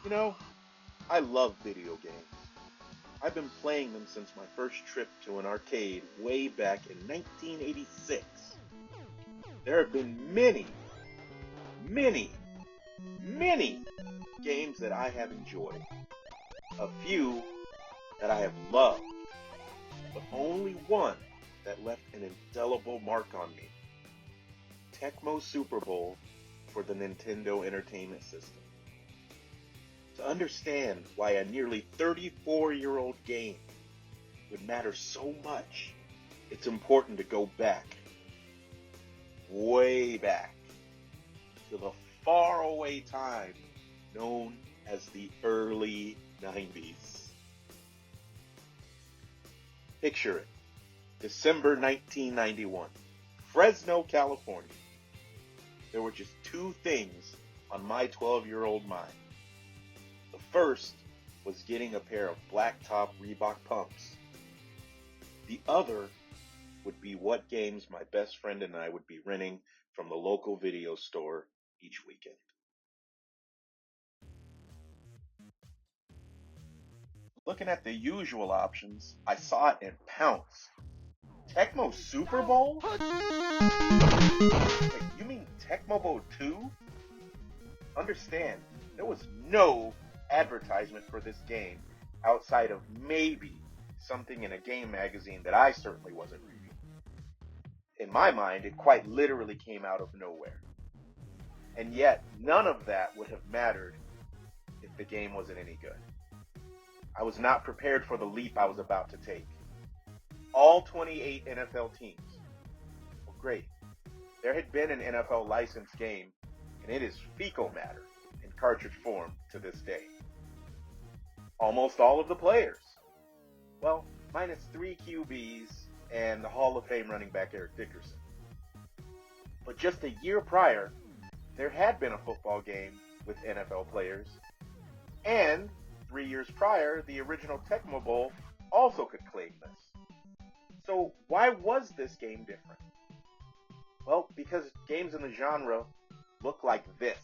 You know, I love video games. I've been playing them since my first trip to an arcade way back in 1986. There have been many, many games that I have enjoyed. A few that I have loved, but only one that left an indelible mark on me. Tecmo Super Bowl for the Nintendo Entertainment System. To understand why a nearly 34-year-old game would matter so much, it's important to go back, way back, to the faraway time known as the early 90s. Picture it, December 1991, Fresno, California. There were just two things on my 12-year-old mind. The first was getting a pair of blacktop Reebok pumps. The other would be what games my best friend and I would be renting from the local video store each weekend. Looking at the usual options, I saw it and pounced. Tecmo Super Bowl? Wait, you mean Tecmo Bowl 2? Understand, there was no advertisement for this game outside of maybe something in a game magazine that I certainly wasn't reading. In my mind, it quite literally came out of nowhere. And yet, none of that would have mattered if the game wasn't any good. I was not prepared for the leap I was about to take. All 28 NFL teams. Well, great. There had been an NFL licensed game, and it is fecal matter in cartridge form to this day. Almost all of the players. Well, minus 3 QBs and the Hall of Fame running back Eric Dickerson. But just a year prior, there had been a football game with NFL players, and 3 years prior, the original Tecmo Bowl also could claim this. So why was this game different? Well, because games in the genre look like this.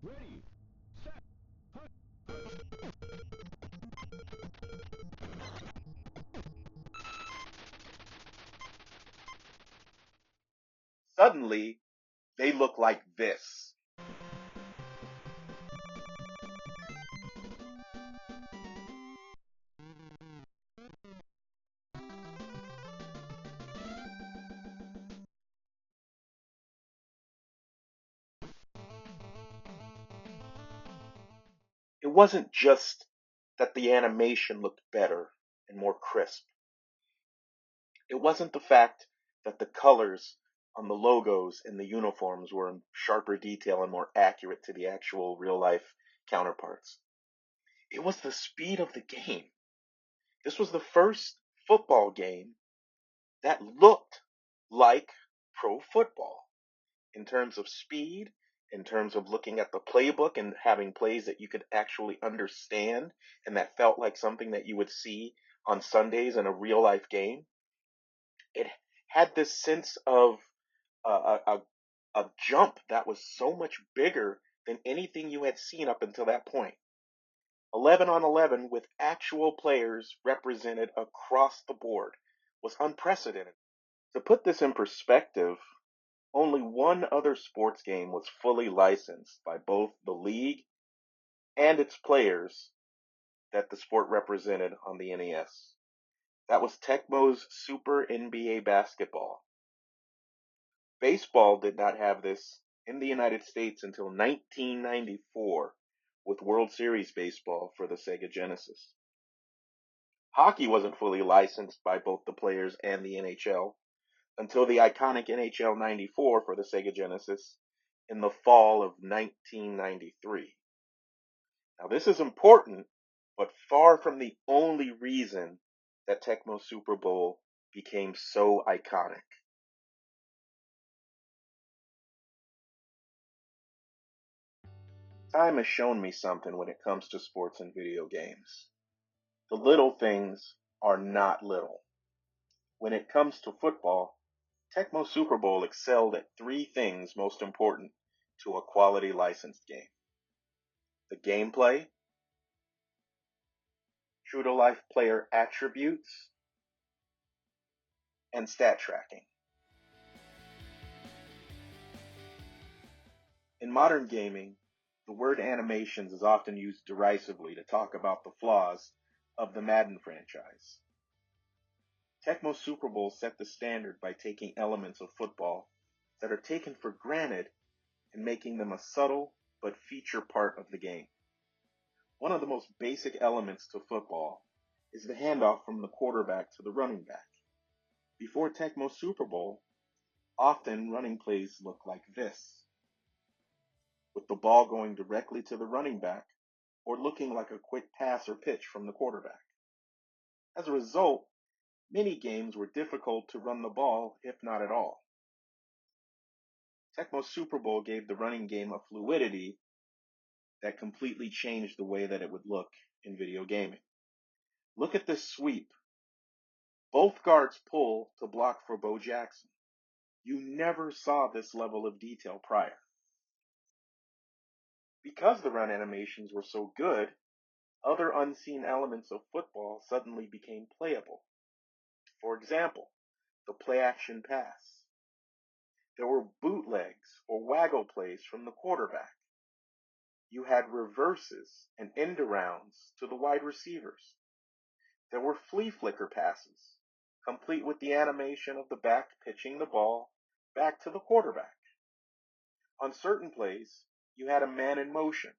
Ready, set, hunt. Suddenly, they look like this. It wasn't just that the animation looked better and more crisp. It wasn't the fact that the colors on the logos and the uniforms were in sharper detail and more accurate to the actual real life counterparts. It was the speed of the game. This was the first football game that looked like pro football in terms of speed, in terms of looking at the playbook and having plays that you could actually understand and that felt like something that you would see on Sundays in a real life game. It had this sense of a jump that was so much bigger than anything you had seen up until that point. 11 on 11 with actual players represented across the board was unprecedented. To put this in perspective, only one other sports game was fully licensed by both the league and its players that the sport represented on the NES. That was Tecmo's Super NBA Basketball. Baseball did not have this in the United States until 1994 with World Series Baseball for the Sega Genesis. Hockey wasn't fully licensed by both the players and the NHL until the iconic NHL 94 for the Sega Genesis in the fall of 1993. Now, this is important, but far from the only reason that Tecmo Super Bowl became so iconic. Time has shown me something when it comes to sports and video games. The little things are not little. When it comes to football, Tecmo Super Bowl excelled at three things most important to a quality licensed game: the gameplay, true to life player attributes, and stat tracking. In modern gaming, the word animations is often used derisively to talk about the flaws of the Madden franchise. Tecmo Super Bowl set the standard by taking elements of football that are taken for granted and making them a subtle but feature part of the game. One of the most basic elements to football is the handoff from the quarterback to the running back. Before Tecmo Super Bowl, often running plays look like this, with the ball going directly to the running back or looking like a quick pass or pitch from the quarterback. As a result, many games were difficult to run the ball, if not at all. Tecmo Super Bowl gave the running game a fluidity that completely changed the way that it would look in video gaming. Look at this sweep. Both guards pull to block for Bo Jackson. You never saw this level of detail prior. Because the run animations were so good, other unseen elements of football suddenly became playable. For example, the play action pass. There were bootlegs or waggle plays from the quarterback. You had reverses and end arounds to the wide receivers. There were flea flicker passes, complete with the animation of the back pitching the ball back to the quarterback. On certain plays, you had a man in motion.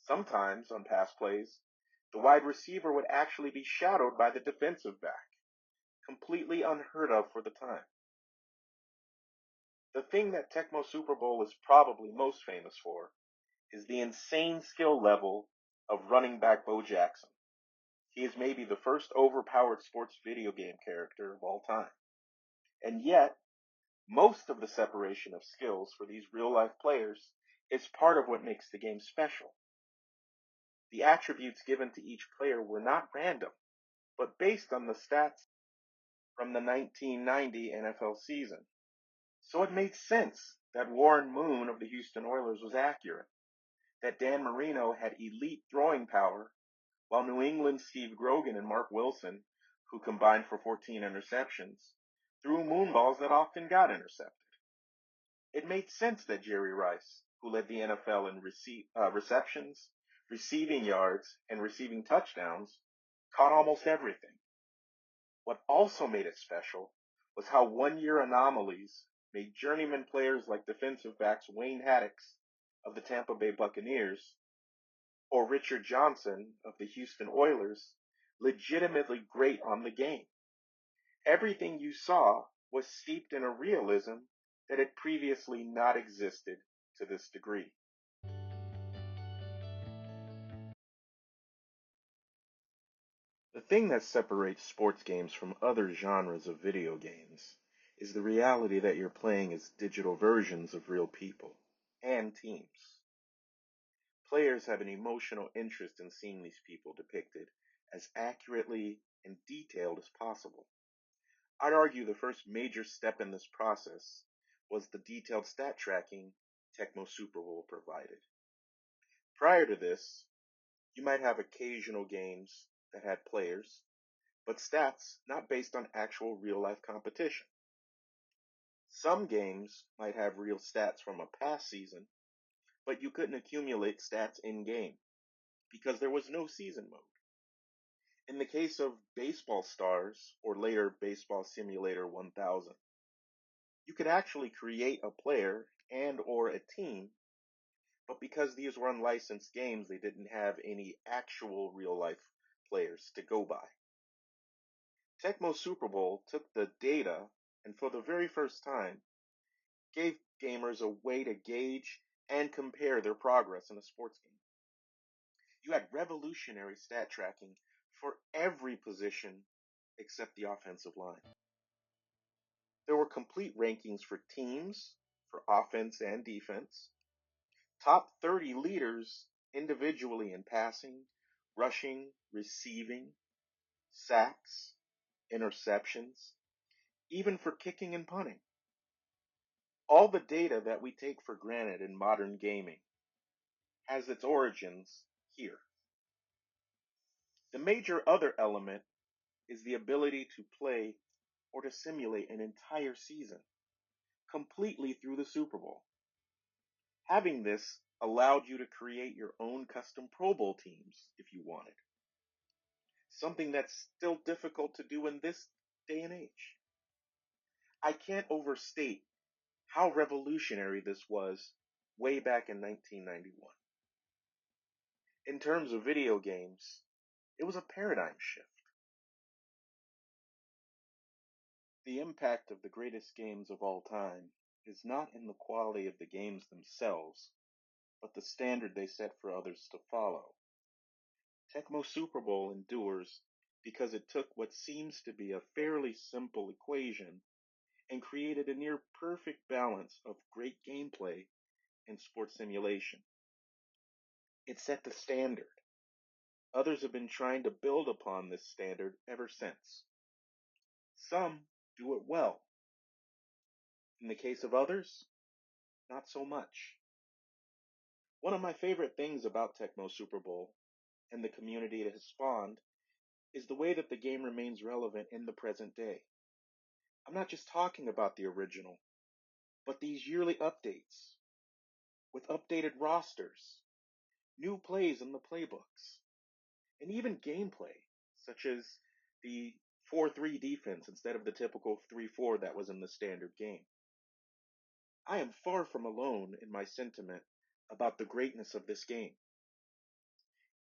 Sometimes, on pass plays, the wide receiver would actually be shadowed by the defensive back, completely unheard of for the time. The thing that Tecmo Super Bowl is probably most famous for is the insane skill level of running back Bo Jackson. He is maybe the first overpowered sports video game character of all time. And yet, most of the separation of skills for these real life players is part of what makes the game special. The attributes given to each player were not random, but based on the stats from the 1990 NFL season. So it made sense that Warren Moon of the Houston Oilers was accurate, that Dan Marino had elite throwing power, while New England's Steve Grogan and Mark Wilson, who combined for 14 interceptions, threw moonballs that often got intercepted. It made sense that Jerry Rice, who led the NFL in receptions, receiving yards, and receiving touchdowns, caught almost everything. What also made it special was how one-year anomalies made journeyman players like defensive backs Wayne Haddix of the Tampa Bay Buccaneers or Richard Johnson of the Houston Oilers legitimately great on the game. Everything you saw was steeped in a realism that had previously not existed to this degree. The thing that separates sports games from other genres of video games is the reality that you're playing as digital versions of real people and teams. Players have an emotional interest in seeing these people depicted as accurately and detailed as possible. I'd argue the first major step in this process was the detailed stat tracking Tecmo Super Bowl provided. Prior to this, you might have occasional games that had players, but stats not based on actual real life competition. Some games might have real stats from a past season, but you couldn't accumulate stats in game because there was no season mode. In the case of Baseball Stars or later Baseball Simulator 1000, you could actually create a player and or a team, but because these were unlicensed games, they didn't have any actual real life players to go by. Tecmo Super Bowl took the data and for the very first time gave gamers a way to gauge and compare their progress in a sports game. You had revolutionary stat tracking for every position except the offensive line. There were complete rankings for teams, for offense and defense, Top 30 leaders individually in passing, rushing, receiving, sacks, interceptions, even for kicking and punting. All the data that we take for granted in modern gaming has its origins here. The major other element is the ability to play or to simulate an entire season completely through the Super Bowl. Having this allowed you to create your own custom Pro Bowl teams if you wanted, something that's still difficult to do in this day and age. I can't overstate how revolutionary this was way back in 1991. In terms of video games, it was a paradigm shift. The impact of the greatest games of all time is not in the quality of the games themselves, but the standard they set for others to follow. Tecmo Super Bowl endures because it took what seems to be a fairly simple equation and created a near perfect balance of great gameplay and sports simulation. It set the standard. Others have been trying to build upon this standard ever since. Some do it well. In the case of others, not so much. One of my favorite things about Tecmo Super Bowl and the community it has spawned is the way that the game remains relevant in the present day. I'm not just talking about the original, but these yearly updates with updated rosters, new plays in the playbooks, and even gameplay, such as the 4-3 defense instead of the typical 3-4 that was in the standard game. I am far from alone in my sentiment about the greatness of this game.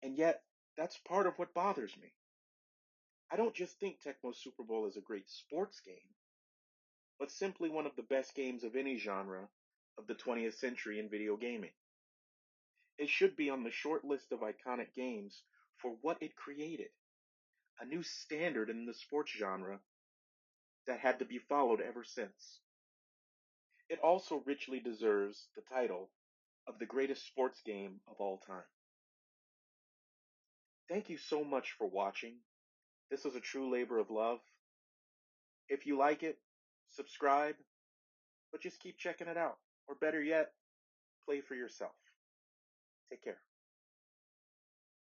And yet, that's part of what bothers me. I don't just think Tecmo Super Bowl is a great sports game, but simply one of the best games of any genre of the 20th century in video gaming. It should be on the short list of iconic games for what it created, a new standard in the sports genre that had to be followed ever since. It also richly deserves the title of the greatest sports game of all time. Thank you so much for watching. This was a true labor of love. If you like it, subscribe, but just keep checking it out. Or better yet, play for yourself. Take care.